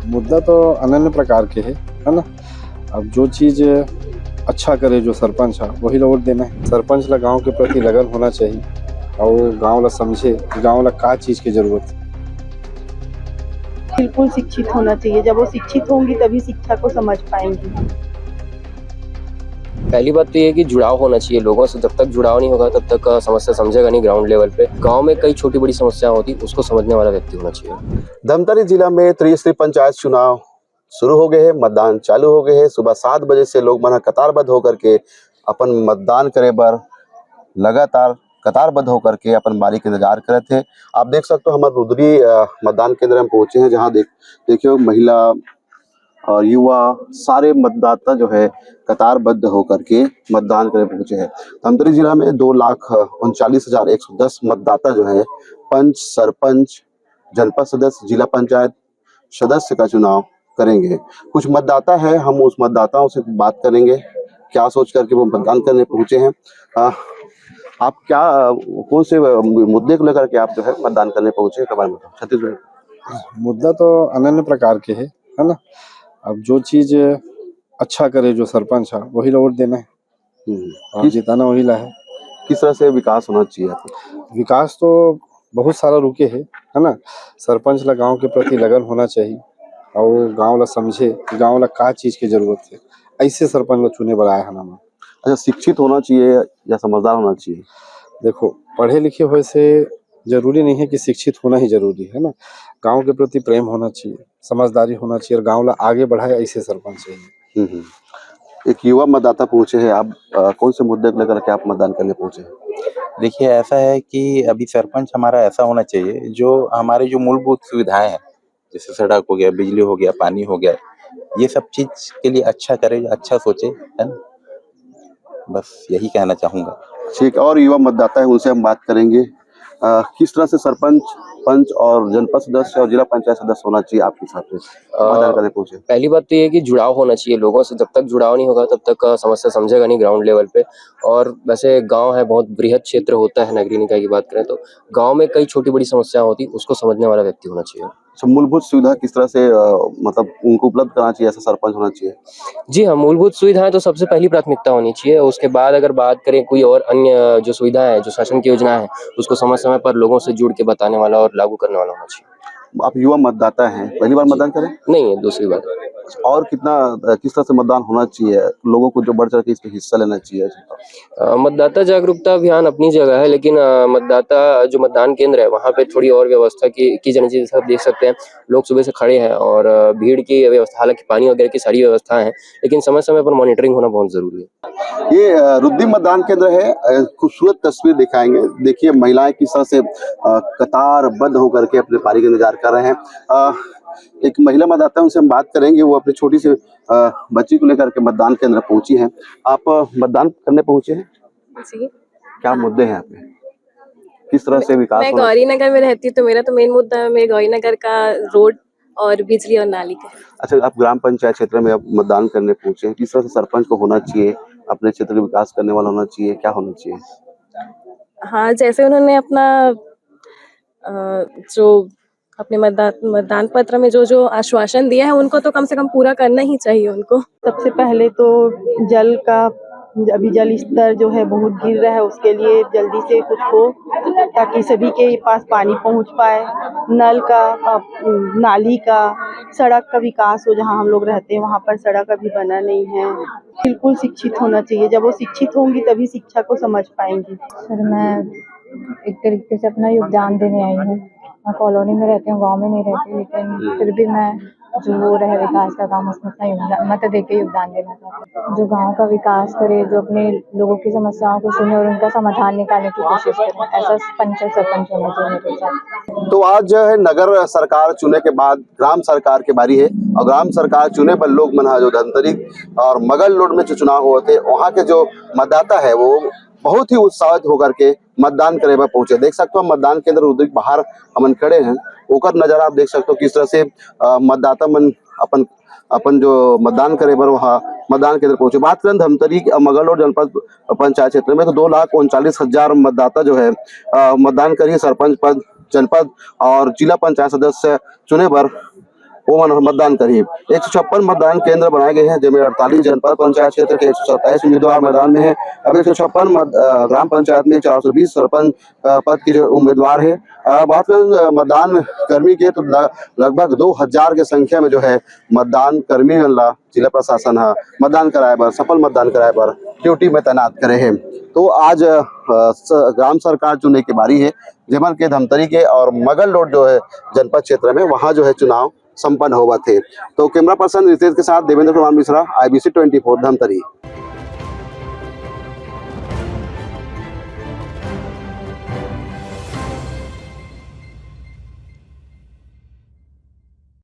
मुद्दा तो अनन्य प्रकार के है ना। अब जो चीज़ अच्छा करे जो सरपंच है वही ला वोट देना है। सरपंच ला गांव के प्रति लगन होना चाहिए और गांव ला समझे कि गांव ला का चीज़ की जरूरत है। बिल्कुल शिक्षित होना चाहिए। जब वो शिक्षित होंगी तभी शिक्षा को समझ पाएंगी। पहली बात तो ये है कि जुड़ाव होना चाहिए लोगों से। जब तक जुड़ाव नहीं होगा तब तक समस्या समझेगा नहीं ग्राउंड लेवल पे। गांव में कई छोटी बड़ी समस्या होती उसको समझने वाला व्यक्ति होना चाहिए। धमतरी जिला में त्रिस्तरीय पंचायत चुनाव शुरू हो गए हैं, मतदान चालू हो गए हैं। सुबह 7 बजे से लोग मन कतारबद्ध होकर के अपन मतदान करे बर लगातार कतारबद्ध होकर के अपन बारी के इंतजार करे थे। आप देख सकते हो हमारे रुद्री मतदान केंद्र में पहुंचे हैं, जहां देखियो महिला और युवा सारे मतदाता जो है कतारबद्ध होकर के मतदान करने पहुंचे हैं। धमतरी जिला में 2,39,110 मतदाता जो है पंच, सरपंच, जनपद सदस्य, जिला पंचायत सदस्य का चुनाव करेंगे। कुछ मतदाता है, हम उस मतदाताओं से बात करेंगे क्या सोच करके वो मतदान करने पहुंचे हैं। आप क्या कौन से मुद्दे को लेकर के आप जो है मतदान करने पहुंचे के बारे में छत्तीसगढ़? मुद्दा तो अनन्य प्रकार के है ना। अब जो चीज़ अच्छा करे जो सरपंच है वही ला वोट देना है और जिताना वही ला है। किस तरह से विकास होना चाहिए आपको? विकास तो बहुत सारा रुके है ना। सरपंच ला गांव के प्रति लगन होना चाहिए और गांव ला समझे कि गांव ला का चीज़ की जरूरत है। ऐसे सरपंच ला चुने बर आया है ना। अच्छा, शिक्षित होना चाहिए या समझदार होना चाहिए? देखो, पढ़े लिखे हुए से जरूरी नहीं है कि शिक्षित होना ही जरूरी है ना। गांव के प्रति प्रेम होना चाहिए, समझदारी होना चाहिए और गांव ला आगे बढ़ाए ऐसे सरपंच चाहिए। एक युवा मतदाता पूछे हैं, आप कौन से मुद्दे को लेकर के आप मतदान करने पहुंचे हैं? देखिए, ऐसा है कि अभी सरपंच हमारा ऐसा होना चाहिए जो हमारे जो मूलभूत सुविधाएं हैं, जैसे सड़क हो गया, बिजली हो गया, पानी हो गया, ये सब चीज के लिए अच्छा करे, अच्छा सोचे, है ना। बस यही कहना चाहूंगा। ठीक, और युवा मतदाता है उनसे हम बात करेंगे। किस तरह से सरपंच, पंच और जनपद सदस्य और जिला पंचायत सदस्य होना चाहिए आपके हिसाब से मतदान करने पहुंचे? पहली बात तो ये है कि जुड़ाव होना चाहिए लोगों से। जब तक जुड़ाव नहीं होगा तब तक समस्या समझेगा नहीं ग्राउंड लेवल पे। और वैसे गांव है, बहुत बृहद क्षेत्र होता है। नगरीय निकाय की बात करें तो गांव में कई छोटी बड़ी समस्या होती उसको समझने वाला व्यक्ति होना चाहिए। मूलभूत सुविधा किस तरह से मतलब उनको उपलब्ध कराना चाहिए, ऐसा सरपंच होना चाहिए? जी हाँ, मूलभूत सुविधाएं तो सबसे पहली प्राथमिकता होनी चाहिए। उसके बाद अगर बात करें कोई और अन्य जो सुविधा है, जो शासन की योजना है, उसको समय समय पर लोगों से जुड़ के बताने वाला और लागू करने वाला होना चाहिए। आप युवा मतदाता हैं, पहली बार मतदान करें? नहीं है, दूसरी बात। और किस तरह से मतदान होना चाहिए, लोगों को जो बढ़ चढ़ के इसमें हिस्सा लेना चाहिए? मतदाता जागरूकता अभियान अपनी जगह है, लेकिन मतदाता जो मतदान केंद्र है वहाँ पे थोड़ी और व्यवस्था की जानी चाहिए। सब देख सकते हैं लोग सुबह से खड़े हैं और भीड़ की व्यवस्था, हालांकि पानी वगैरह की सारी व्यवस्थाएं हैं, लेकिन समय समय पर मॉनिटरिंग होना बहुत जरूरी है। ये रुद्री मतदान केंद्र है। खूबसूरत तस्वीर दिखाएंगे। देखिए महिलाएं किस तरह से कतारबद्ध होकर के अपने पारी का इंतजार कर रहे हैं। एक महिला मतदाता है, उनसे हम बात करेंगे। वो अपनी छोटी सी बच्ची को लेकर के मतदान केंद्र पहुंची हैं। आप मतदान करने पहुंचे हैं जी। क्या मुद्दे हैं आपके? किस तरह से विकास? मैं गौरी नगर में रहती हूँ, तो मेरा तो मेन मुद्दा है मेरे गौरी नगर का रोड और बिजली और नाली का। अच्छा, आप ग्राम पंचायत क्षेत्र में आप मतदान करने पहुंचे हैं, किस तरह से सरपंच को होना चाहिए, अपने क्षेत्र का विकास करने वाला होना चाहिए, क्या होना चाहिए? हाँ, जैसे उन्होंने अपना जो अपने मतदान पत्र में जो आश्वासन दिया है उनको तो कम से कम पूरा करना ही चाहिए उनको। सबसे पहले तो जल का, अभी जल स्तर जो है बहुत गिर रहा है, उसके लिए जल्दी से कुछ हो ताकि सभी के पास पानी पहुंच पाए। नल का, नाली का, सड़क का विकास हो। जहां हम लोग रहते हैं वहां पर सड़क अभी बना नहीं है। बिल्कुल शिक्षित होना चाहिए। जब वो शिक्षित होंगी तभी शिक्षा को समझ पाएंगी। सर, मैं एक तरीके से अपना योगदान देने आई हूँ। मैं कॉलोनी में रहती हूँ, गांव में नहीं रहती, लेकिन फिर भी मैं जो वो रहे विकास का काम उसमें अपना योगदान मत देके योगदान देना चाहती हूँ। जो गांव का विकास करे, जो अपने लोगों की समस्याओं को सुने और उनका समाधान निकालने की कोशिश करे, ऐसा पंच और सरपंच होना चाहिए मेरे साथ। तो आज जो है नगर सरकार चुने के बाद ग्राम सरकार की बारी है और ग्राम सरकार चुने पर लोग मना जो धमतरी और मगल लोड में जो चुनाव हुए थे वहाँ के जो मतदाता है वो बहुत ही उत्साहित होकर के मतदान करे पर पहुंचे। देख सकते हो मतदान केंद्र रुद्री बाहर हमन खड़े हैं, ओकर नजारा आप देख सकते हो किस तरह से मतदाता मन अपन जो मतदान करे पर वहाँ मतदान केंद्र पहुंचे। बात करें धमतरी मगल और जनपद पंचायत क्षेत्र में तो 2,39,000 मतदाता जो है मतदान करिए सरपंच पद, जनपद और जिला पंचायत सदस्य चुने पर वो मतदान करी। 156 मतदान केंद्र बनाए गए हैं, जिनमें 48 जनपद पंचायत क्षेत्र के 127 उम्मीदवार मैदान में है। अब 156 ग्राम पंचायत में 420 सरपंच पद के जो उम्मीदवार है। बात करें मतदान कर्मी के, तो लगभग 2000 की संख्या में जो है मतदान कर्मी जिला प्रशासन है मतदान कराए बर, सफल मतदान कराए बर ड्यूटी में तैनात करे हैं। तो आज ग्राम सरकार चुने की बारी है, जेमन के धमतरी के और मगल रोड जो है जनपद क्षेत्र में, वहां जो है चुनाव संपन्न हुआ थे। तो कैमरा पर्सन रितेश के साथ देवेंद्र कुमार मिश्रा, IBC 24 धमतरी।